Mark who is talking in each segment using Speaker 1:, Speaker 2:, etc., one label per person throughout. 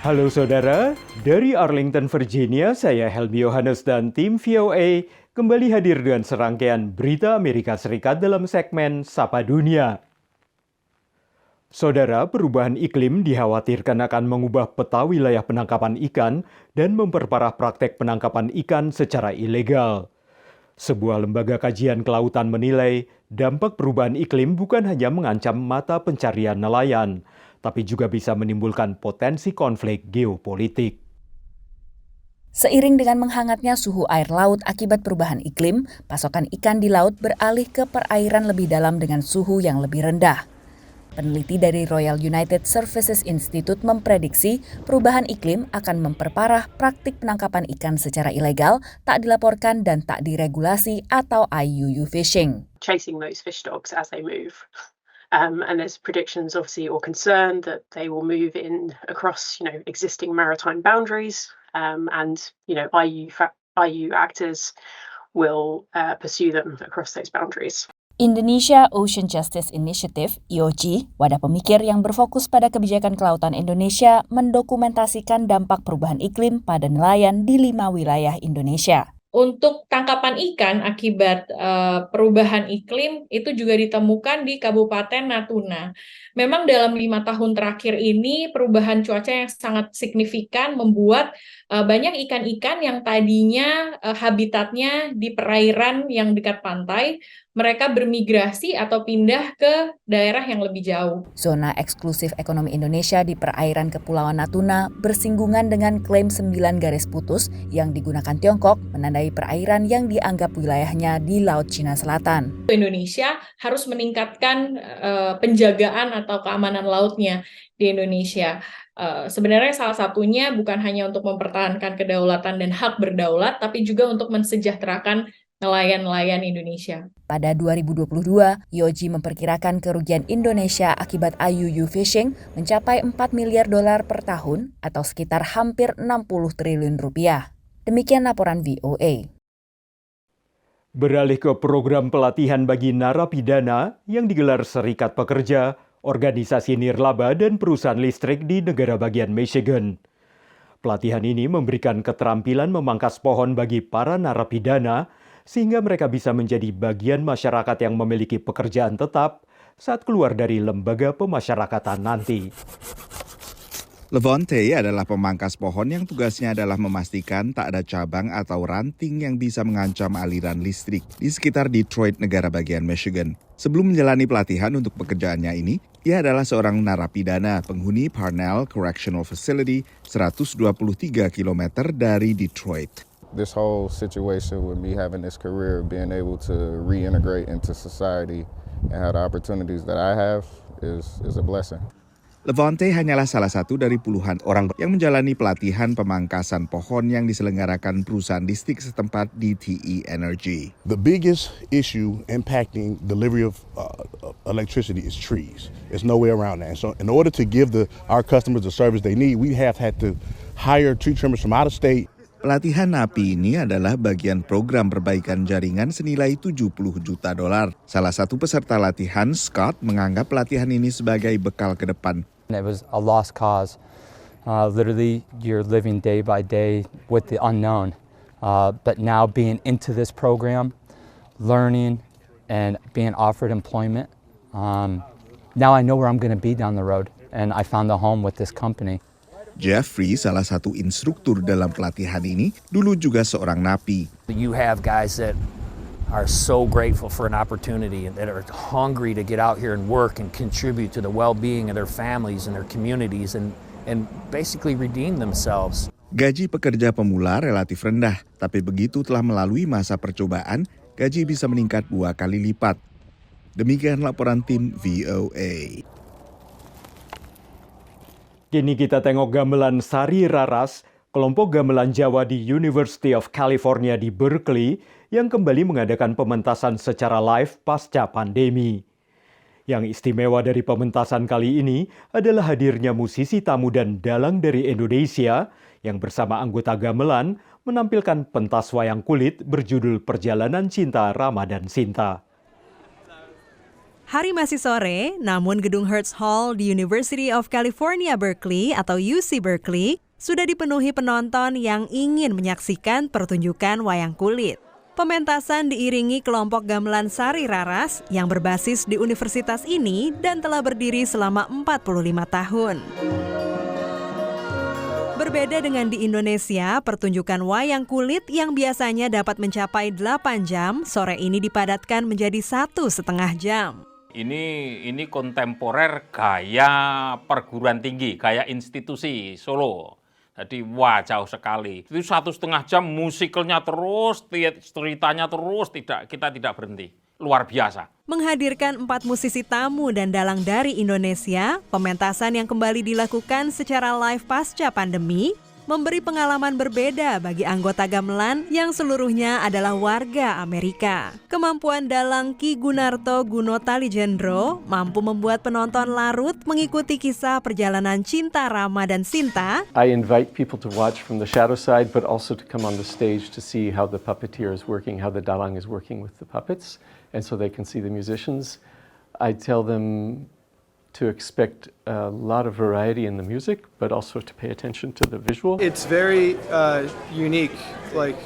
Speaker 1: Halo saudara, dari Arlington, Virginia, saya Helmi Yohanes dan tim VOA kembali hadir dengan serangkaian berita Amerika Serikat dalam segmen Sapa Dunia. Saudara, perubahan iklim dikhawatirkan akan mengubah peta wilayah penangkapan ikan dan memperparah praktek penangkapan ikan secara ilegal. Sebuah lembaga kajian kelautan menilai dampak perubahan iklim bukan hanya mengancam mata pencarian nelayan, tapi juga bisa menimbulkan potensi konflik geopolitik.
Speaker 2: Seiring dengan menghangatnya suhu air laut akibat perubahan iklim, pasokan ikan di laut beralih ke perairan lebih dalam dengan suhu yang lebih rendah. Peneliti dari Royal United Services Institute memprediksi perubahan iklim akan memperparah praktik penangkapan ikan secara ilegal, tak dilaporkan dan tak diregulasi atau IUU fishing.
Speaker 3: Chasing those fish stocks as they move. And there's predictions, obviously, or concern that they will move in across, existing maritime boundaries, and IU actors will pursue them across those boundaries.
Speaker 2: Indonesia Ocean Justice Initiative, IOJ, wadah pemikir yang berfokus pada kebijakan kelautan Indonesia, mendokumentasikan dampak perubahan iklim pada nelayan di 5 wilayah Indonesia.
Speaker 4: Untuk tangkapan ikan akibat perubahan iklim itu juga ditemukan di Kabupaten Natuna. Memang dalam 5 tahun terakhir ini perubahan cuaca yang sangat signifikan membuat banyak ikan-ikan yang tadinya habitatnya di perairan yang dekat pantai, mereka bermigrasi atau pindah ke daerah yang lebih jauh.
Speaker 2: Zona eksklusif ekonomi Indonesia di perairan Kepulauan Natuna bersinggungan dengan klaim 9 garis putus yang digunakan Tiongkok menandai perairan yang dianggap wilayahnya di Laut Cina Selatan.
Speaker 4: Indonesia harus meningkatkan penjagaan atau keamanan lautnya di Indonesia. Sebenarnya salah satunya bukan hanya untuk mempertahankan kedaulatan dan hak berdaulat, tapi juga untuk mensejahterakan nelayan-nelayan Indonesia.
Speaker 2: Pada 2022, IOJ memperkirakan kerugian Indonesia akibat IUU fishing mencapai 4 miliar dolar per tahun atau sekitar hampir 60 triliun rupiah. Demikian laporan VOA.
Speaker 1: Beralih ke program pelatihan bagi narapidana yang digelar Serikat Pekerja, organisasi nirlaba dan perusahaan listrik di negara bagian Michigan. Pelatihan ini memberikan keterampilan memangkas pohon bagi para narapidana sehingga mereka bisa menjadi bagian masyarakat yang memiliki pekerjaan tetap saat keluar dari lembaga pemasyarakatan nanti.
Speaker 5: Levante adalah pemangkas pohon yang tugasnya adalah memastikan tak ada cabang atau ranting yang bisa mengancam aliran listrik di sekitar Detroit, negara bagian Michigan. Sebelum menjalani pelatihan untuk pekerjaannya ini, ia adalah seorang narapidana penghuni Parnell Correctional Facility 123 km dari Detroit.
Speaker 6: This whole situation with me having this career, being able to reintegrate into society and have the opportunities that I have is a blessing.
Speaker 5: Levante hanyalah salah satu dari puluhan orang yang menjalani pelatihan pemangkasan pohon yang diselenggarakan perusahaan listrik setempat DTE Energy.
Speaker 7: The biggest issue impacting delivery of electricity is trees. There's no way around that. So in order to give our customers the service they need, we have had to hire tree trimmers from out of state.
Speaker 5: Pelatihan NAPI ini adalah bagian program perbaikan jaringan senilai 70 juta dolar. Salah satu peserta latihan, Scott, menganggap pelatihan ini sebagai bekal ke depan.
Speaker 8: It was a lost cause. Literally, you're living day by day with the unknown. But now being into this program, learning and being offered employment, now I know where I'm going to be down the road. And I found a home with this company.
Speaker 5: Jeffrey, salah satu instruktur dalam pelatihan ini, dulu juga seorang napi.
Speaker 9: You have guys that are so grateful for an opportunity and that are hungry to get out here and work and contribute to the well-being of their families and their communities and basically redeem themselves.
Speaker 5: Gaji pekerja pemula relatif rendah, tapi begitu telah melalui masa percobaan, gaji bisa meningkat 2 kali lipat. Demikian laporan tim VOA.
Speaker 1: Kini kita tengok gamelan Sari Raras, kelompok gamelan Jawa di University of California di Berkeley yang kembali mengadakan pementasan secara live pasca pandemi. Yang istimewa dari pementasan kali ini adalah hadirnya musisi tamu dan dalang dari Indonesia yang bersama anggota gamelan menampilkan pentas wayang kulit berjudul Perjalanan Cinta Ramadan Sinta.
Speaker 10: Hari masih sore, namun gedung Hertz Hall di University of California, Berkeley atau UC Berkeley sudah dipenuhi penonton yang ingin menyaksikan pertunjukan wayang kulit. Pementasan diiringi kelompok gamelan Sari Raras yang berbasis di universitas ini dan telah berdiri selama 45 tahun. Berbeda dengan di Indonesia, pertunjukan wayang kulit yang biasanya dapat mencapai 8 jam, sore ini dipadatkan menjadi 1,5 jam.
Speaker 11: Ini kontemporer gaya perguruan tinggi, gaya institusi Solo. Jadi wah jauh sekali. Itu 1,5 jam musikalnya terus, ceritanya terus, kita tidak berhenti. Luar biasa.
Speaker 10: Menghadirkan 4 musisi tamu dan dalang dari Indonesia, pementasan yang kembali dilakukan secara live pasca pandemi memberi pengalaman berbeda bagi anggota gamelan yang seluruhnya adalah warga Amerika. Kemampuan dalang Ki Gunarto Gunotaligendro mampu membuat penonton larut mengikuti kisah perjalanan cinta Rama dan Sinta.
Speaker 12: I invite people to watch from the shadow side, but also to come on the stage to see how the puppeteer is working, how the dalang is working with the puppets, and so they can see the musicians. I tell them to expect a lot of variety in the music, but also to pay attention to the visual.
Speaker 13: It's very unique, like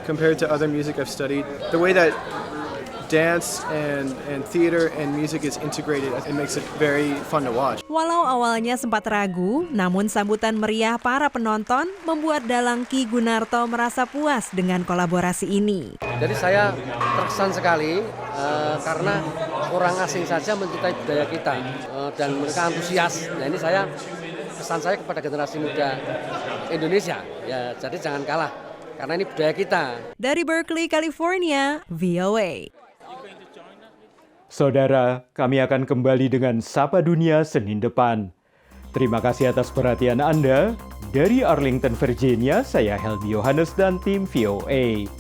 Speaker 13: compared to other music I've studied. The way that dance and theater and music is integrated, it makes it very fun to watch.
Speaker 10: Walau awalnya sempat ragu, namun sambutan meriah para penonton membuat dalang Ki Gunarto merasa puas dengan kolaborasi ini.
Speaker 14: Jadi saya terkesan sekali karena orang asing saja mencintai budaya kita dan mereka antusias. Nah ini pesan saya kepada generasi muda Indonesia, ya jadi jangan kalah karena ini budaya kita.
Speaker 10: Dari Berkeley, California, VOA.
Speaker 1: Saudara, kami akan kembali dengan Sapa Dunia Senin depan. Terima kasih atas perhatian Anda. Dari Arlington, Virginia, saya Helmi Yohanes dan tim VOA.